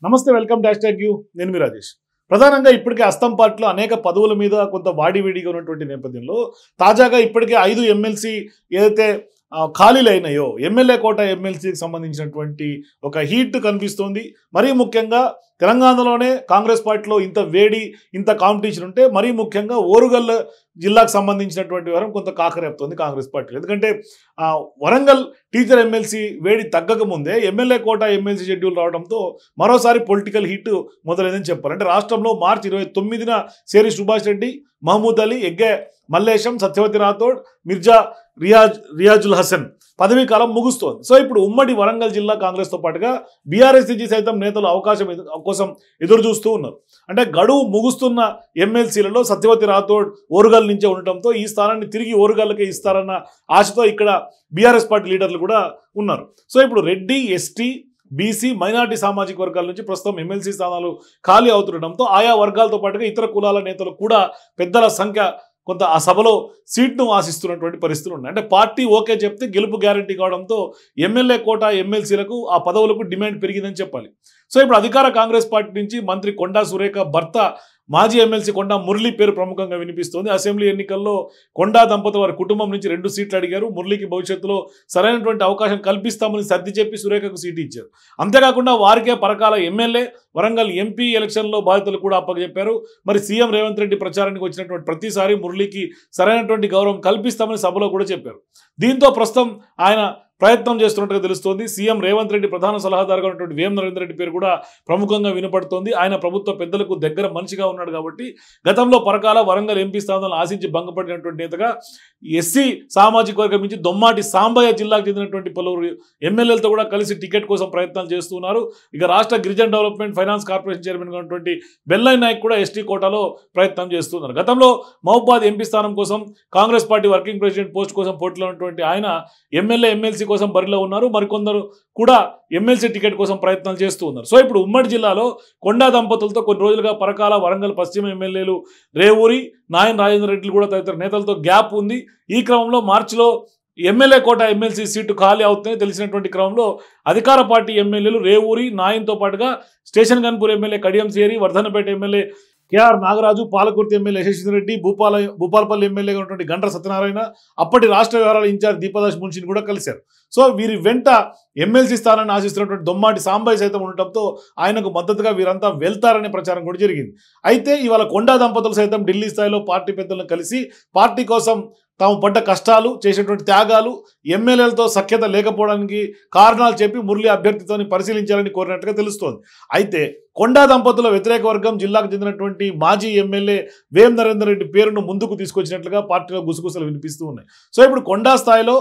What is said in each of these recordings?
నమస్తే welcome #you నేను మీ రాజేష్. ప్రధానంగా ఇప్పటికే అస్తం పార్టీలో అనేక పదవుల మీద కొంత వాడివేడిగా ఉన్నటువంటి నేపథ్యంలో తాజాగా ఇప్పటికే 5 ఎమ్మెల్సీ ఏదైతే ఖాళీలు అయినాయో ఎమ్మెల్యే కోట ఎమ్మెల్సీకి సంబంధించినటువంటి ఒక హీట్ కనిపిస్తోంది. మరీ ముఖ్యంగా తెలంగాణలోనే కాంగ్రెస్ పార్టీలో ఇంత వేడి ఇంత కాంపిటీషన్ ఉంటే మరీ ముఖ్యంగా ఓరుగల్ జిల్లాకు సంబంధించినటువంటి వారం కొంత కాకరేపుతోంది కాంగ్రెస్ పార్టీ. ఎందుకంటే వరంగల్ టీచర్ ఎమ్మెల్సీ వేడి తగ్గకముందే ఎమ్మెల్యే కోట ఎమ్మెల్సీ షెడ్యూల్ రావడంతో మరోసారి పొలిటికల్ హిట్ మొదలైందని చెప్పాలి. అంటే రాష్ట్రంలో మార్చి 29న సేరి సుభాష్ రెడ్డి, మహమూద్ అలీ, ఎగ్గే మల్లేశం, సత్యవతి రాథోడ్, మిర్జా రియాజుల్ హసన్ పదవీ కాలం ముగుస్తోంది. సో ఇప్పుడు ఉమ్మడి వరంగల్ జిల్లా కాంగ్రెస్తో పాటుగా బీఆర్ఎస్ నుంచి సైతం నేతలు అవకాశం కోసం ఎదురు చూస్తూ ఉన్నారు. అంటే గడువు ముగుస్తున్న ఎమ్మెల్సీలలో సత్యవతి రాథోడ్ ఓరుగల్ నుంచే ఉండటంతో ఈ స్థానాన్ని తిరిగి ఓరుగల్కే ఇస్తారన్న ఆశతో ఇక్కడ బీఆర్ఎస్ పార్టీ లీడర్లు కూడా ఉన్నారు. సో ఇప్పుడు రెడ్డి, ఎస్టీ, బీసీ, మైనార్టీ సామాజిక వర్గాల నుంచి ప్రస్తుతం ఎమ్మెల్సీ స్థానాలు ఖాళీ అవుతుండటంతో ఆయా వర్గాలతో పాటుగా ఇతర కులాల నేతలు కూడా పెద్దల సంఖ్య కొంత ఆ సభలో సీట్ను ఆశిస్తున్నటువంటి పరిస్థితులు ఉన్నాయి. అంటే పార్టీ ఓకే చెప్తే గెలుపు గ్యారంటీ కావడంతో ఎమ్మెల్యే కోట ఎమ్మెల్సీలకు ఆ పదవులకు డిమాండ్ పెరిగిందని చెప్పాలి. సో ఇప్పుడు అధికార కాంగ్రెస్ పార్టీ నుంచి మంత్రి కొండా సురేఖ భర్త మాజీ ఎమ్మెల్సీ కొండా మురళి పేరు ప్రముఖంగా వినిపిస్తోంది. అసెంబ్లీ ఎన్నికల్లో కొండా దంపతులు వారి కుటుంబం నుంచి 2 సీట్లు అడిగారు. మురళికి భవిష్యత్తులో సరైనటువంటి అవకాశం కల్పిస్తామని సర్ది చెప్పి సురేఖకు సీటు ఇచ్చారు. అంతేకాకుండా వారికే పరకాల ఎమ్మెల్యే, వరంగల్ ఎంపీ ఎలక్షన్లో బాధితులు కూడా అప్పచెప్పారు. మరి సీఎం రేవంత్ రెడ్డి ప్రచారానికి వచ్చినటువంటి ప్రతిసారి మురళికి సరైనటువంటి గౌరవం కల్పిస్తామని సభలో కూడా చెప్పారు. దీంతో ప్రస్తుతం ఆయన ప్రయత్నం చేస్తున్నట్టుగా తెలుస్తోంది. సీఎం రేవంత్ రెడ్డి ప్రధాన సలహాదారుగా ఉన్నటువంటి వేం నరేందర్ రెడ్డి పేరు కూడా ప్రముఖంగా వినపడుతోంది. ఆయన ప్రభుత్వ పెద్దలకు దగ్గర మనిషిగా ఉన్నాడు కాబట్టి గతంలో పరకాల వరంగల్ ఎంపీ స్థానాలను ఆశించి భంగపడినటువంటి నేతగా ఎస్సీ సామాజిక వర్గం నుంచి దొమ్మాటి సాంబయ్య జిల్లాకు చెందినటువంటి పలువురు ఎమ్మెల్యేలతో కూడా కలిసి టికెట్ కోసం ప్రయత్నాలు చేస్తున్నారు. ఇక రాష్ట్ర గిరిజన డెవలప్మెంట్ ఫైనాన్స్ కార్పొరేషన్ చైర్మన్గా ఉన్నటువంటి బెల్లయ్య నాయక్ కూడా ఎస్టీ కోటాలో ప్రయత్నం చేస్తున్నారు. గతంలో మహబూబాద్ ఎంపీ స్థానం కోసం Congress party working president post కోసం పోటీలో ఉన్నటువంటి ఆయన ఎమ్మెల్యే, ఎమ్మెల్సీ కోసం బరిలో ఉన్నారు. మరికొందరు కూడా ఎమ్మెల్సీ టికెట్ కోసం ప్రయత్నాలు చేస్తూ ఉన్నారు. సో ఇప్పుడు ఉమ్మడి జిల్లాలో కొండా దంపతులతో కొన్ని రోజులుగా పరకాల, వరంగల్ పశ్చిమ ఎమ్మెల్యేలు రేవూరి, నాయన్ రాజేందర్ రెడ్డి కూడా తదితర నేతలతో గ్యాప్ ఉంది. ఈ క్రమంలో మార్చిలో ఎమ్మెల్యే కోట ఎమ్మెల్సీ సీటు ఖాళీ అవుతుందని తెలిసినటువంటి క్రమంలో అధికార పార్టీ ఎమ్మెల్యేలు రేవూరి, నాయన్తో పాటుగా స్టేషన్ గన్పూర్ ఎమ్మెల్యే కడియం సేరి, Wardhannapet MLA K R Nagaraju, Palakurthi MLA Yashasvi Reddy, Bhupalpally ఎమ్మెల్యేగా ఉన్నటువంటి గండ్ర సత్యనారాయణ, అప్పటి రాష్ట్ర వ్యవహారాల ఇన్ఛార్జ్ దీపదాస్ మున్షిని కూడా కలిశారు. సో వీరి వెంట ఎమ్మెల్సీ స్థానాన్ని ఆశిస్తున్నటువంటి దొమ్మాటి సాంబయ్య సైతం ఉండటంతో ఆయనకు మద్దతుగా వీరంతా వెళ్తారనే ప్రచారం కూడా జరిగింది. అయితే ఇవాళ కొండా దంపతులు సైతం ఢిల్లీ స్థాయిలో పార్టీ పెద్దలను కలిసి పార్టీ కోసం తాము పడ్డ కష్టాలు, చేసేటువంటి త్యాగాలు, ఎమ్మెల్యేలతో సఖ్యత లేకపోవడానికి కారణాలు చెప్పి మురళి అభ్యర్థితోని పరిశీలించాలని కోరినట్టుగా తెలుస్తోంది. అయితే కొండా దంపతుల వ్యతిరేక వర్గం జిల్లాకు చెందినటువంటి మాజీ ఎమ్మెల్యే వేం నరేందర్ రెడ్డి పేరును ముందుకు తీసుకొచ్చినట్లుగా పార్టీలో గుసగుసలు వినిపిస్తూ ఉన్నాయి. సో ఇప్పుడు కొండా స్థాయిలో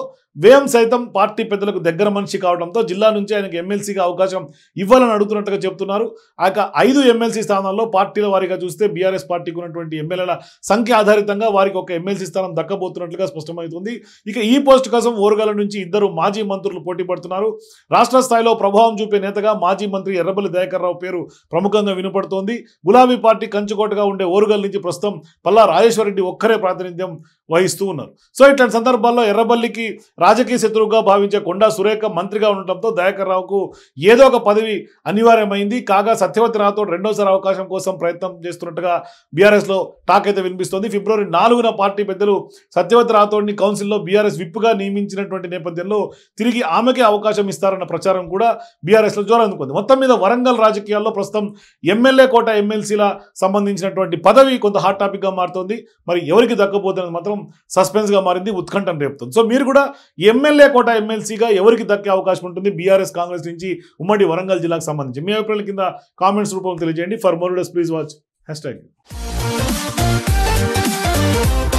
వేం సైతం పార్టీ పెద్దలకు దగ్గర మనిషి కావడంతో జిల్లా నుంచి ఆయనకు ఎమ్మెల్సీగా అవకాశం ఇవ్వాలని అడుగుతున్నట్టుగా చెప్తున్నారు. ఆ 5 ఎమ్మెల్సీ స్థానాల్లో పార్టీల వారిగా చూస్తే బీఆర్ఎస్ పార్టీకి ఉన్నటువంటి ఎమ్మెల్యేల సంఖ్య ఆధారితంగా వారికి ఒక ఎమ్మెల్సీ స్థానం దక్కబోతున్నట్లుగా స్పష్టమవుతుంది. ఇక ఈ పోస్టు కోసం ఓరుగల నుంచి 2 మాజీ మంత్రులు పోటీ పడుతున్నారు. రాష్ట్ర స్థాయిలో ప్రభావం చూపే నేతగా మాజీ మంత్రి ఎర్రబెల్లి దయాకర్ రావు పేరు ప్రముఖంగా వినపడుతోంది. గులాబీ పార్టీ కంచుకోటగా ఉండే ఓరుగల్ నుంచి ప్రస్తుతం పల్లా రాజేశ్వర రెడ్డి ఒక్కరే ప్రాతినిధ్యం వహిస్తూ ఉన్నారు. సో ఇట్లాంటి సందర్భాల్లో ఎర్రబల్లికి రాజకీయ శత్రువుగా భావించే కొండా సురేఖ మంత్రిగా ఉండటంతో దయాకర్ రావుకు ఏదో ఒక పదవి అనివార్యమైంది. కాగా సత్యవతి రాథోడ్ రెండోసారి అవకాశం కోసం ప్రయత్నం చేస్తున్నట్టుగా బీఆర్ఎస్లో టాక్ అయితే వినిపిస్తోంది. ఫిబ్రవరి 4న పార్టీ పెద్దలు సత్యవతి రాథోడ్ని కౌన్సిల్లో బీఆర్ఎస్ విప్గా నియమించినటువంటి నేపథ్యంలో తిరిగి ఆమెకే అవకాశం ఇస్తారన్న ప్రచారం కూడా బీఆర్ఎస్లో జోరందుకుంది. మొత్తం మీద వరంగల్ రాజకీయాల్లో ప్రస్తుతం ఎమ్మెల్యే కోట ఎమ్మెల్సీల సంబంధించినటువంటి పదవి కొంత హాట్ టాపిక్గా మారుతోంది. మరి ఎవరికి దక్కబోతున్నది మాత్రం సస్పెన్స్గా మారింది, ఉత్కంఠను రేపుతుంది. సో మీరు కూడా ఎమ్మెల్యే కోట ఎమ్మెల్సీగా ఎవరికి దక్కే అవకాశం ఉంటుంది బీఆర్ఎస్ కాంగ్రెస్ నుంచి ఉమ్మడి వరంగల్ జిల్లాకు సంబంధించి మీ అభిప్రాయాల కింద కామెంట్స్ రూపంలో తెలియజేయండి. For more videos please watch #.